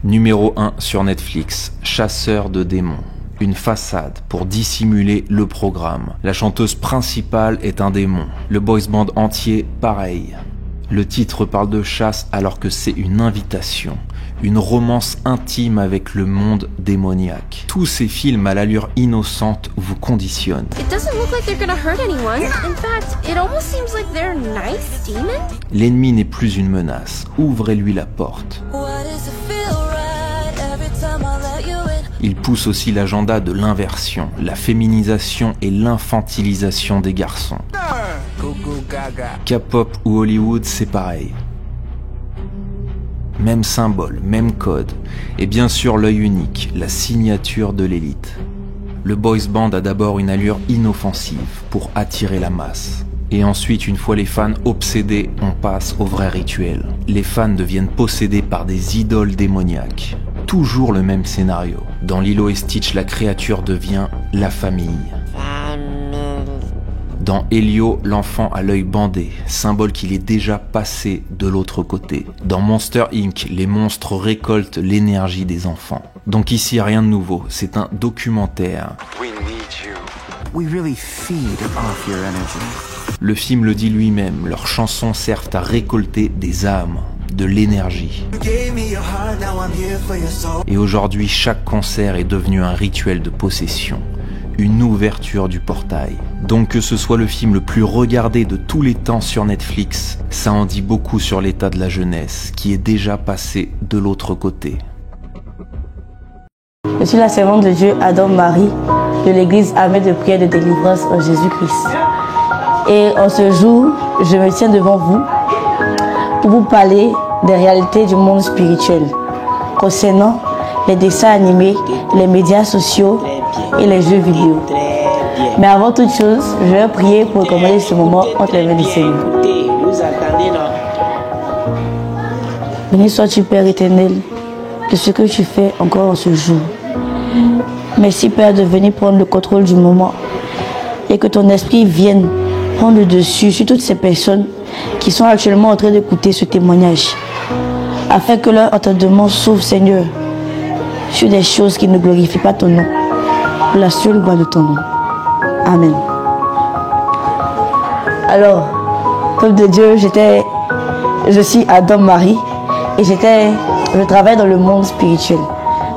Numéro 1 sur Netflix, Chasseur de démons. Une façade pour dissimuler le programme. La chanteuse principale est un démon. Le boys band entier, pareil. Le titre parle de chasse alors que c'est une invitation. Une romance intime avec le monde démoniaque. Tous ces films à l'allure innocente vous conditionnent. L'ennemi n'est plus une menace. Ouvrez-lui la porte. Il pousse aussi l'agenda de l'inversion, la féminisation et l'infantilisation des garçons. K-pop ou Hollywood, c'est pareil. Même symbole, même code, et bien sûr l'œil unique, la signature de l'élite. Le boys band a d'abord une allure inoffensive pour attirer la masse. Et ensuite, une fois les fans obsédés, on passe au vrai rituel. Les fans deviennent possédés par des idoles démoniaques. Toujours le même scénario. Dans Lilo et Stitch, la créature devient la famille. Dans Elio, l'enfant a l'œil bandé, symbole qu'il est déjà passé de l'autre côté. Dans Monster Inc., les monstres récoltent l'énergie des enfants. Donc ici, rien de nouveau, c'est un documentaire. Le film le dit lui-même, leurs chansons servent à récolter des âmes, de l'énergie. Et aujourd'hui, chaque concert est devenu un rituel de possession. Une ouverture du portail. Donc que ce soit le film le plus regardé de tous les temps sur Netflix, ça en dit beaucoup sur l'état de la jeunesse, qui est déjà passée de l'autre côté. Je suis la servante de Dieu Adam Marie, de l'église Armée de prière de délivrance en Jésus-Christ. Et en ce jour, je me tiens devant vous pour vous parler des réalités du monde spirituel, concernant les dessins animés, les médias sociaux et les jeux vidéo. Mais avant toute chose, je vais prier pour recommander ce moment entre les mains du Seigneur. Béni sois-tu, Père éternel, de ce que tu fais encore en ce jour. Merci, Père, de venir prendre le contrôle du moment et que ton esprit vienne prendre le dessus sur toutes ces personnes qui sont actuellement en train d'écouter ce témoignage, afin que leur entendement s'ouvre, Seigneur, sur des choses qui ne glorifient pas ton nom, pour la seule gloire de ton nom. Amen. Alors, peuple de Dieu, je suis Adam Marie et je travaille dans le monde spirituel,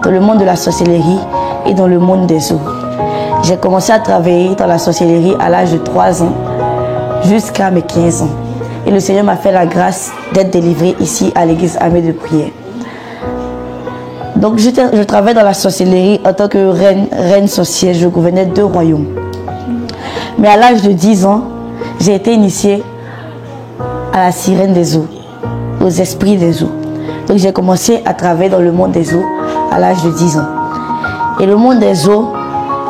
dans le monde de la sorcellerie et dans le monde des eaux. J'ai commencé à travailler dans la sorcellerie à l'âge de 3 ans jusqu'à mes 15 ans. Et le Seigneur m'a fait la grâce d'être délivré ici à l'église Armée de prière. Donc je travaille dans la sorcellerie en tant que reine sorcière. Je gouvernais 2 royaumes. Mais à l'âge de 10 ans, j'ai été initiée à la sirène des eaux, aux esprits des eaux. Donc j'ai commencé à travailler dans le monde des eaux à l'âge de 10 ans. Et le monde des eaux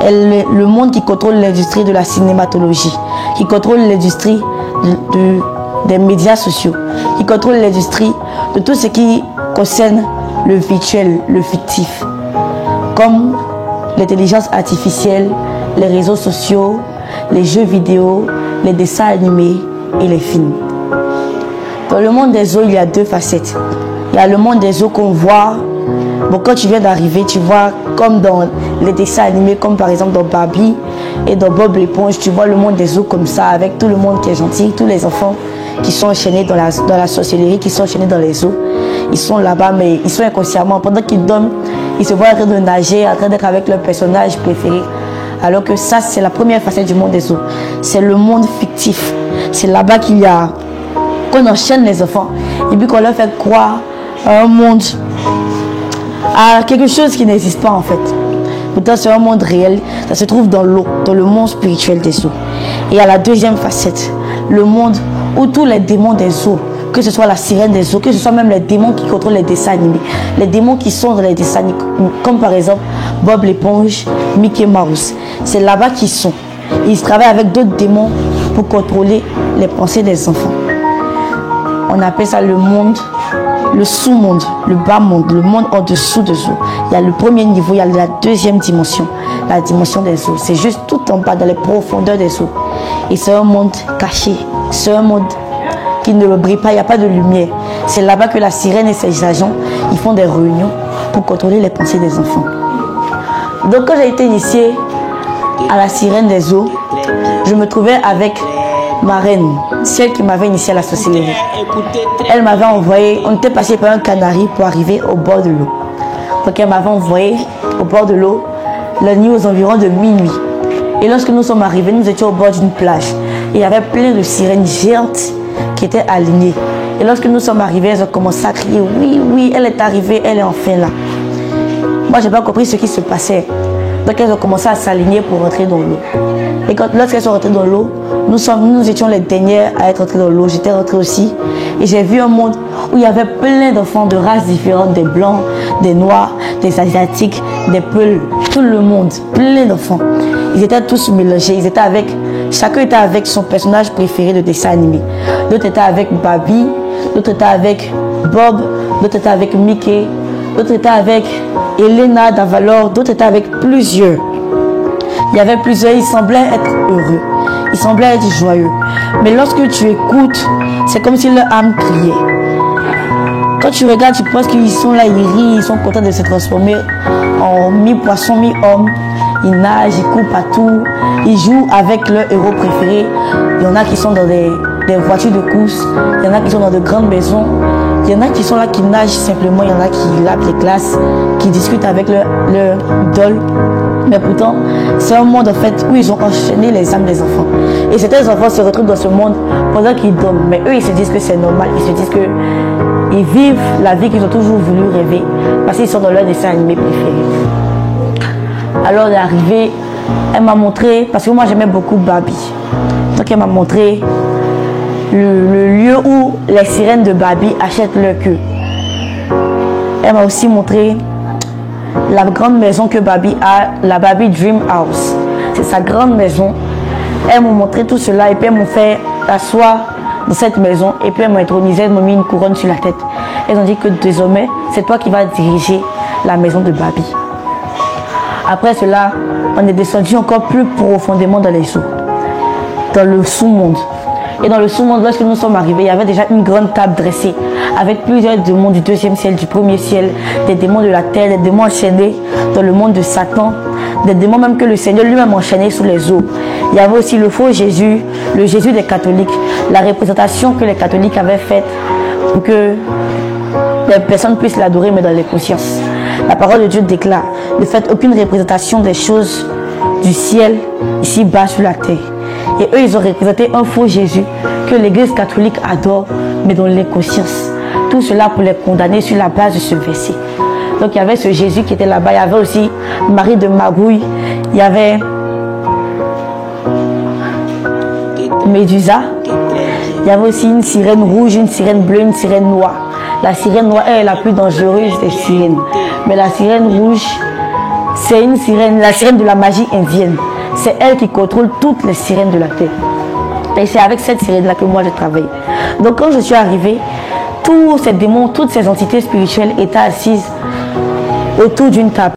est le monde qui contrôle l'industrie de la cinématologie, qui contrôle l'industrie des médias sociaux, qui contrôle l'industrie de tout ce qui concerne le virtuel, le fictif, comme l'intelligence artificielle, les réseaux sociaux, les jeux vidéo, les dessins animés et les films. Dans le monde des eaux, il y a 2 facettes. Il y a le monde des eaux qu'on voit. Bon, quand tu viens d'arriver, tu vois comme dans les dessins animés, comme par exemple dans Barbie et dans Bob l'éponge, tu vois le monde des eaux comme ça, avec tout le monde qui est gentil, tous les enfants qui sont enchaînés dans la sorcellerie, qui sont enchaînés dans les eaux. Ils sont là-bas, mais ils sont inconsciemment. Pendant qu'ils dorment, ils se voient en train de nager, en train d'être avec leur personnage préféré. Alors que ça, c'est la première facette du monde des eaux. C'est le monde fictif. C'est là-bas qu'on enchaîne les enfants. Et puis qu'on leur fait croire à un monde, à quelque chose qui n'existe pas en fait. Pourtant, c'est un monde réel. Ça se trouve dans l'eau, dans le monde spirituel des eaux. Et à la deuxième facette, le monde où tous les démons des eaux, que ce soit la sirène des eaux, que ce soit même les démons qui contrôlent les dessins animés, les démons qui sont dans les dessins animés, comme par exemple Bob l'éponge, Mickey Mouse. C'est là-bas qu'ils sont. Ils travaillent avec d'autres démons pour contrôler les pensées des enfants. On appelle ça le monde, le sous-monde, le bas monde, le monde en dessous des eaux. Il y a le premier niveau, il y a la deuxième dimension, la dimension des eaux. C'est juste tout en bas, dans les profondeurs des eaux. Et c'est un monde caché, c'est un monde qui ne brille pas, il n'y a pas de lumière. C'est là-bas que la sirène et ses agents, ils font des réunions pour contrôler les pensées des enfants. Donc quand j'ai été initiée à la sirène des eaux, je me trouvais avec ma reine, celle qui m'avait initiée à la sorcellerie. Elle m'avait envoyé, on était passé par un canari pour arriver au bord de l'eau. Donc elle m'avait envoyé au bord de l'eau la nuit aux environs de minuit. Et lorsque nous sommes arrivés, nous étions au bord d'une plage. Et il y avait plein de sirènes géantes qui étaient alignées. Et lorsque nous sommes arrivés, elles ont commencé à crier, oui, oui, elle est arrivée, elle est enfin là. Moi, je n'ai pas compris ce qui se passait. Donc elles ont commencé à s'aligner pour rentrer dans l'eau. Et lorsqu'elles sont rentrées dans l'eau, nous étions les dernières à être entrées dans l'eau. J'étais rentrée aussi. Et j'ai vu un monde où il y avait plein d'enfants de races différentes, des blancs, des noirs, des asiatiques, des peuls, tout le monde, plein d'enfants. Ils étaient tous mélangés. Chacun était avec son personnage préféré de dessin animé. D'autres étaient avec Barbie, d'autres étaient avec Bob, d'autres étaient avec Mickey, d'autres étaient avec Elena d'Avalor, d'autres étaient avec plusieurs. Il y avait plusieurs, ils semblaient être heureux, ils semblaient être joyeux. Mais lorsque tu écoutes, c'est comme si leur âme criait. Quand tu regardes, tu penses qu'ils sont là, ils rient, ils sont contents de se transformer en mi-poisson, mi-homme. Ils nagent, ils courent partout, ils jouent avec leur héros préféré. Il y en a qui sont dans des voitures de course, il y en a qui sont dans de grandes maisons. Il y en a qui sont là, qui nagent simplement, il y en a qui lavent les classes, qui discutent avec leur idole. Mais pourtant, c'est un monde en fait où ils ont enchaîné les âmes des enfants. Et certains enfants se retrouvent dans ce monde pendant qu'ils dorment. Mais eux, ils se disent que c'est normal, ils se disent qu'ils vivent la vie qu'ils ont toujours voulu rêver parce qu'ils sont dans leur dessin animé préféré. Alors, elle est arrivée, elle m'a montré, parce que moi j'aimais beaucoup Barbie. Donc elle m'a montré le lieu où les sirènes de Barbie achètent leur queue. Elle m'a aussi montré la grande maison que Barbie a, la Barbie Dream House. C'est sa grande maison. Elles m'ont montré tout cela et puis elles m'ont fait asseoir dans cette maison et puis elles m'ont intronisé, elles m'ont mis une couronne sur la tête. Elles ont dit que désormais, c'est toi qui vas diriger la maison de Barbie. Après cela, on est descendu encore plus profondément dans les eaux, dans le sous-monde. Et dans le sous-monde, lorsque nous sommes arrivés, il y avait déjà une grande table dressée avec plusieurs démons du deuxième ciel, du premier ciel, des démons de la terre, des démons enchaînés dans le monde de Satan, des démons même que le Seigneur lui-même enchaîné sous les eaux. Il y avait aussi le faux Jésus, le Jésus des catholiques, la représentation que les catholiques avaient faite pour que les personnes puissent l'adorer, mais dans les consciences. La parole de Dieu déclare: ne faites aucune représentation des choses du ciel ici bas sur la terre. Et eux, ils ont représenté un faux Jésus que l'église catholique adore, mais dans les consciences. Tout cela pour les condamner sur la base de ce verset. Donc il y avait ce Jésus qui était là-bas. Il y avait aussi Marie de Magouille. Il y avait Médusa. Il y avait aussi une sirène rouge, une sirène bleue, une sirène noire. La sirène noire est la plus dangereuse des sirènes. Mais la sirène rouge, c'est une sirène, la sirène de la magie indienne. C'est elle qui contrôle toutes les sirènes de la terre. Et c'est avec cette sirène-là que moi je travaille. Donc quand je suis arrivée, tous ces démons, toutes ces entités spirituelles étaient assises autour d'une table.